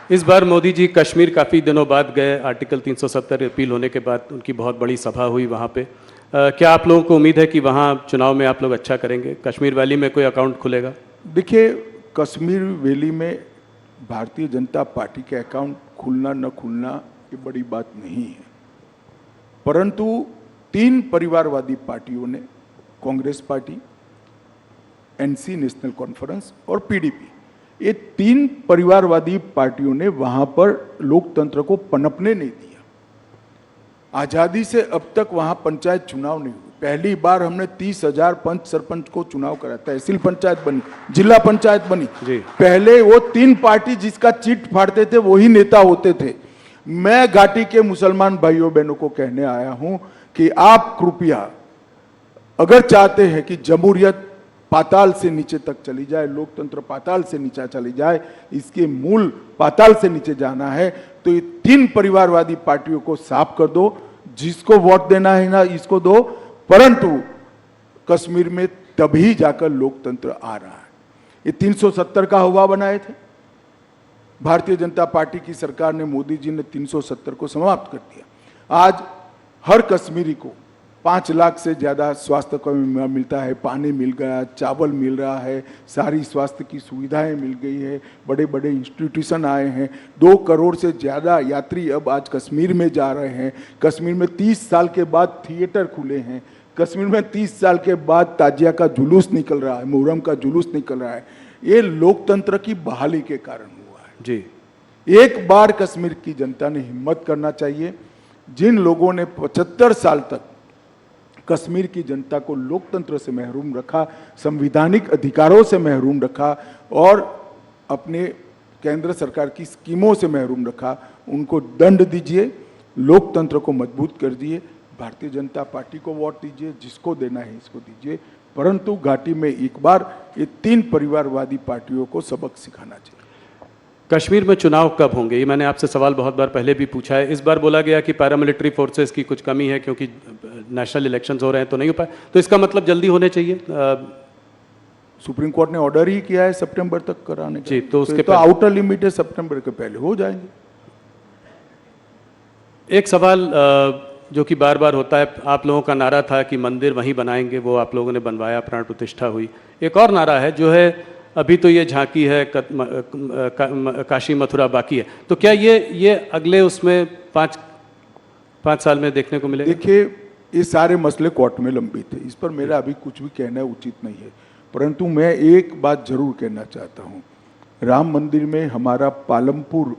इस बार मोदी जी कश्मीर काफ़ी दिनों बाद गए, आर्टिकल 370 रिपील होने के बाद उनकी बहुत बड़ी सभा हुई वहाँ पे। क्या आप लोगों को उम्मीद है कि वहाँ चुनाव में आप लोग अच्छा करेंगे? कश्मीर वैली में कोई अकाउंट खुलेगा? देखिए, कश्मीर वैली में भारतीय जनता पार्टी के अकाउंट खुलना न खुलना ये बड़ी बात नहीं है, परंतु 3 परिवारवादी पार्टियों ने, Congress party, NC national conference और पीडीपी, ये 3 परिवारवादी पार्टियों ने वहां पर लोकतंत्र को पनपने नहीं दिया। आजादी से अब तक वहां पंचायत चुनाव नहीं हुए। पहली बार हमने 30,000 पंच सरपंच को चुनाव करा, तहसील पंचायत बनी, जिला पंचायत बनी। पहले वो 3 पार्टी जिसका चिट फाड़ते थे वही नेता होते थे। मैं घाटी के मुसलमान भाइयों बहनों को कहने आया हूं कि आप कृपया, अगर चाहते हैं कि जमहूरियत पाताल से नीचे तक चली जाए, लोकतंत्र पाताल से नीचे चली जाए, इसके मूल पाताल से नीचे जाना है, तो ये 3 परिवारवादी पार्टियों को साफ कर दो। जिसको वोट देना है ना, इसको दो, परंतु कश्मीर में तभी जाकर लोकतंत्र आ रहा है। ये 370 का हवा बनाए थे भारतीय जनता पार्टी की सरकार ने, मोदी जी ने 370 को समाप्त कर दिया। आज हर कश्मीरी को 5 लाख से ज़्यादा स्वास्थ्य का बीमा मिलता है, पानी मिल गया, चावल मिल रहा है, सारी स्वास्थ्य की सुविधाएं मिल गई है, बड़े बड़े इंस्टीट्यूशन आए हैं। 2 करोड़ से ज़्यादा यात्री अब आज कश्मीर में जा रहे हैं। कश्मीर में 30 साल के बाद थिएटर खुले हैं। कश्मीर में 30 साल के बाद ताजिया का जुलूस निकल रहा है, मुहर्रम का जुलूस निकल रहा है। ये लोकतंत्र की बहाली के कारण हुआ है जी। एक बार कश्मीर की जनता ने हिम्मत करना चाहिए। जिन लोगों ने 75 साल तक कश्मीर की जनता को लोकतंत्र से महरूम रखा, संवैधानिक अधिकारों से महरूम रखा और अपने केंद्र सरकार की स्कीमों से महरूम रखा, उनको दंड दीजिए, लोकतंत्र को मजबूत कर दिए। भारतीय जनता पार्टी को वोट दीजिए, जिसको देना है इसको दीजिए, परंतु घाटी में एक बार ये 3 परिवारवादी पार्टियों को सबक सिखाना चाहिए। कश्मीर में चुनाव कब होंगे? ये मैंने आपसे सवाल बहुत बार पहले भी पूछा है। इस बार बोला गया कि पैरामिलिट्री फोर्सेस की कुछ कमी है क्योंकि नेशनल इलेक्शंस हो रहे हैं तो नहीं हो पाए, तो इसका मतलब जल्दी होने चाहिए। सुप्रीम कोर्ट ने ऑर्डर ही किया है सितंबर तक कराने का। जी, तो उसके तो आउटर लिमिट है, सितंबर के पहले हो जाएंगे। एक सवाल जो कि बार बार होता है, आप लोगों का नारा था कि मंदिर वहीं बनाएंगे, वो आप लोगों ने बनवाया, प्राण प्रतिष्ठा हुई। एक और नारा है जो है अभी तो ये झांकी है, काशी मथुरा बाकी है, तो क्या ये अगले उसमें 5 साल में देखने को मिलेगा? देखिए, ये सारे मसले कोर्ट में लंबित थे, इस पर मेरा अभी कुछ भी कहना उचित नहीं है, परंतु मैं एक बात जरूर कहना चाहता हूँ। राम मंदिर में हमारा पालमपुर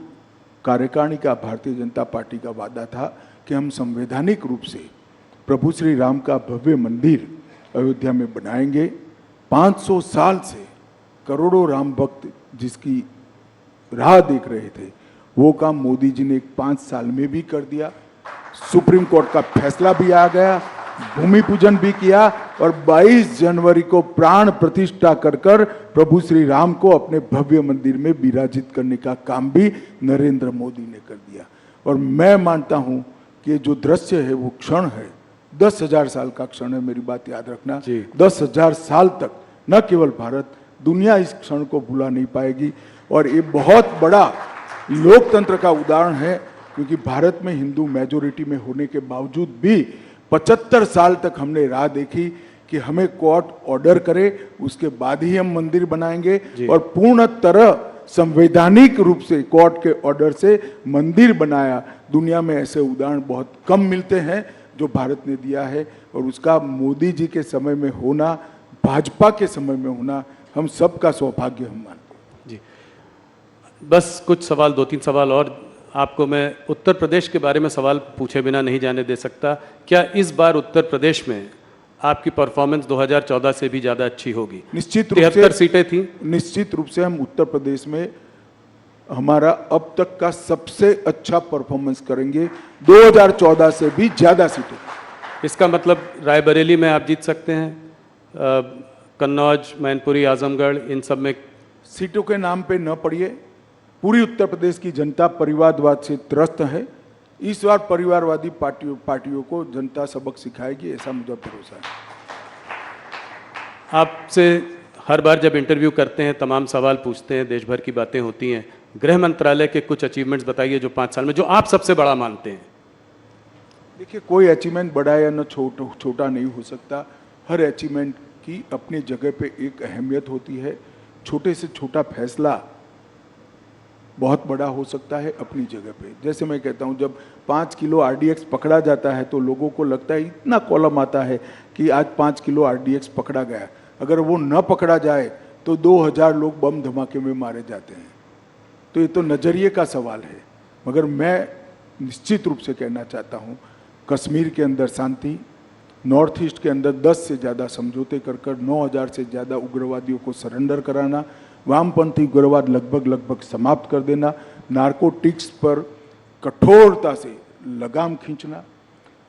कार्यकारिणी का भारतीय जनता पार्टी का वादा था कि हम संवैधानिक रूप से प्रभु श्री राम का भव्य मंदिर अयोध्या में बनाएंगे। 500 साल से करोड़ों राम भक्त जिसकी राह देख रहे थे, वो काम मोदी जी ने 5 साल में भी कर दिया। सुप्रीम कोर्ट का फैसला भी आ गया, भूमि पूजन भी किया और 22 जनवरी को प्राण प्रतिष्ठा कर प्रभु श्री राम को अपने भव्य मंदिर में विराजित करने का काम भी नरेंद्र मोदी ने कर दिया। और मैं मानता हूं कि जो दृश्य है वो क्षण है, 10,000 साल का क्षण है। मेरी बात याद रखना, 10,000 साल तक न केवल भारत, दुनिया इस क्षण को भुला नहीं पाएगी। और ये बहुत बड़ा लोकतंत्र का उदाहरण है, क्योंकि भारत में हिंदू मेजोरिटी में होने के बावजूद भी 75 साल तक हमने राह देखी कि हमें कोर्ट ऑर्डर करे, उसके बाद ही हम मंदिर बनाएंगे। और पूर्ण तरह संवैधानिक रूप से कोर्ट के ऑर्डर से मंदिर बनाया। दुनिया में ऐसे उदाहरण बहुत कम मिलते हैं जो भारत ने दिया है, और उसका मोदी जी के समय में होना, भाजपा के समय में होना, हम सबका सौभाग्य हम मानते हैं। जी, बस कुछ सवाल, 2-3 सवाल और आपको मैं उत्तर प्रदेश के बारे में सवाल पूछे बिना नहीं जाने दे सकता। क्या इस बार उत्तर प्रदेश में आपकी परफॉर्मेंस 2014 से भी ज़्यादा अच्छी होगी? निश्चित रूप से 73 सीटें थी। निश्चित रूप से हम उत्तर प्रदेश में हमारा अब तक का सबसे अच्छा परफॉर्मेंस करेंगे, 2014 से भी ज़्यादा सीटें। इसका मतलब रायबरेली में आप जीत सकते हैं, कन्नौज, मैनपुरी, आजमगढ़, इन सब में सीटों के नाम पे न पड़िए। पूरी उत्तर प्रदेश की जनता परिवारवाद से त्रस्त है। इस बार परिवारवादी पार्टियों को जनता सबक सिखाएगी, ऐसा मुझे भरोसा है। आपसे हर बार जब इंटरव्यू करते हैं तमाम सवाल पूछते हैं, देश भर की बातें होती हैं। गृह मंत्रालय के कुछ अचीवमेंट्स बताइए जो 5 साल में, जो आप सबसे बड़ा मानते हैं। देखिए, कोई अचीवमेंट बड़ा या न छोटा नहीं हो सकता। हर अचीवमेंट की अपनी जगह पे एक अहमियत होती है। छोटे से छोटा फैसला बहुत बड़ा हो सकता है अपनी जगह पे। जैसे मैं कहता हूँ, जब 5 किलो RDX पकड़ा जाता है तो लोगों को लगता है, इतना कॉलम आता है कि आज 5 किलो RDX पकड़ा गया। अगर वो न पकड़ा जाए तो 2000 लोग बम धमाके में मारे जाते हैं। तो ये तो नज़रिए का सवाल है। मगर मैं निश्चित रूप से कहना चाहता हूँ, कश्मीर के अंदर शांति, नॉर्थ ईस्ट के अंदर 10 से ज़्यादा समझौते कर 9000 से ज़्यादा उग्रवादियों को सरेंडर कराना, वामपंथी उग्रवाद लगभग समाप्त कर देना, नारकोटिक्स पर कठोरता से लगाम खींचना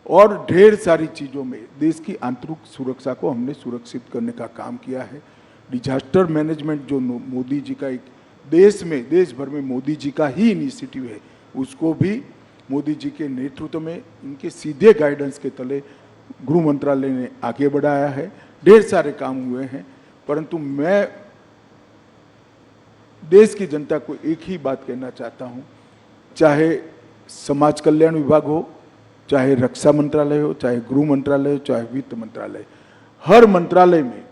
और ढेर सारी चीज़ों में देश की आंतरिक सुरक्षा को हमने सुरक्षित करने का काम किया है। डिजास्टर मैनेजमेंट जो मोदी जी का एक देश भर में मोदी जी का ही इनिशिएटिव है, उसको भी मोदी जी के नेतृत्व में इनके सीधे गाइडेंस के तले गृह मंत्रालय ने आगे बढ़ाया है। ढेर सारे काम हुए हैं, परंतु मैं देश की जनता को एक ही बात कहना चाहता हूं, चाहे समाज कल्याण विभाग हो, चाहे रक्षा मंत्रालय हो, चाहे गृह मंत्रालय हो, चाहे वित्त मंत्रालय, हर मंत्रालय में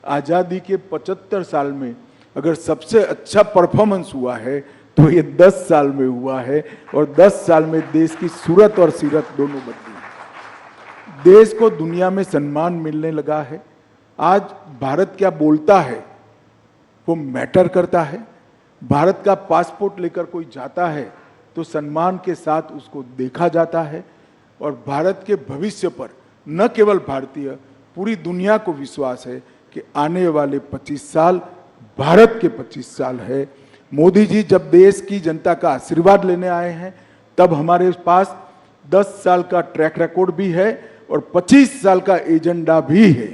आज़ादी के 75 साल में अगर सबसे अच्छा परफॉर्मेंस हुआ है तो ये 10 साल में हुआ है। और 10 साल में देश की सूरत और सीरत दोनों बदली। देश को दुनिया में सम्मान मिलने लगा है। आज भारत क्या बोलता है वो मैटर करता है। भारत का पासपोर्ट लेकर कोई जाता है तो सम्मान के साथ उसको देखा जाता है। और भारत के भविष्य पर न केवल भारतीय, पूरी दुनिया को विश्वास है कि आने वाले 25 साल भारत के 25 साल है। मोदी जी जब देश की जनता का आशीर्वाद लेने आए हैं, तब हमारे पास 10 साल का ट्रैक रिकॉर्ड भी है और 25 साल का एजेंडा भी है।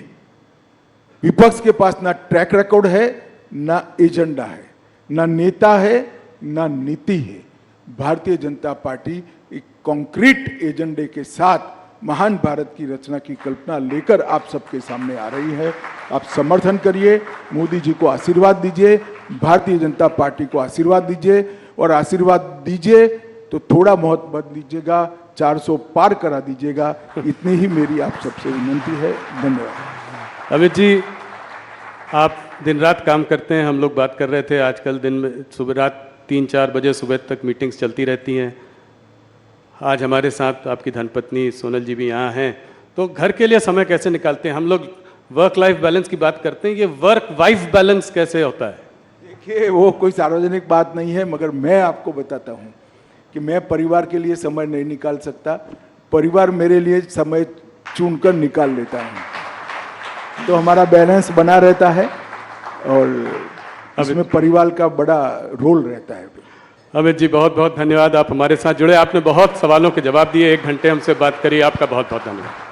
विपक्ष के पास ना ट्रैक रिकॉर्ड है, ना एजेंडा है, ना नेता है, ना नीति है। भारतीय जनता पार्टी एक कॉन्क्रीट एजेंडे के साथ महान भारत की रचना की कल्पना लेकर आप सबके सामने आ रही है। आप समर्थन करिए, मोदी जी को आशीर्वाद दीजिए, भारतीय जनता पार्टी को आशीर्वाद दीजिए। और आशीर्वाद दीजिए तो थोड़ा बहुत मत दीजिएगा, 400 पार करा दीजिएगा। इतनी ही मेरी आप सबसे विनती है। धन्यवाद। अमित जी, आप दिन रात काम करते हैं। हम लोग बात कर रहे थे, आजकल दिन में सुबह रात 3-4 बजे सुबह तक मीटिंग्स चलती रहती हैं। आज हमारे साथ आपकी धर्मपत्नी सोनल जी भी यहाँ हैं, तो घर के लिए समय कैसे निकालते हैं? हम लोग वर्क लाइफ बैलेंस की बात करते हैं, ये वर्क वाइफ बैलेंस कैसे होता है? देखिए, वो कोई सार्वजनिक बात नहीं है, मगर मैं आपको बताता हूँ कि मैं परिवार के लिए समय नहीं निकाल सकता। परिवार मेरे लिए समय चुनकर निकाल लेता है, तो हमारा बैलेंस बना रहता है और इसमें परिवार का बड़ा रोल रहता है। अमित जी, बहुत बहुत धन्यवाद, आप हमारे साथ जुड़े, आपने बहुत सवालों के जवाब दिए, 1 घंटे हमसे बात करी, आपका बहुत बहुत धन्यवाद।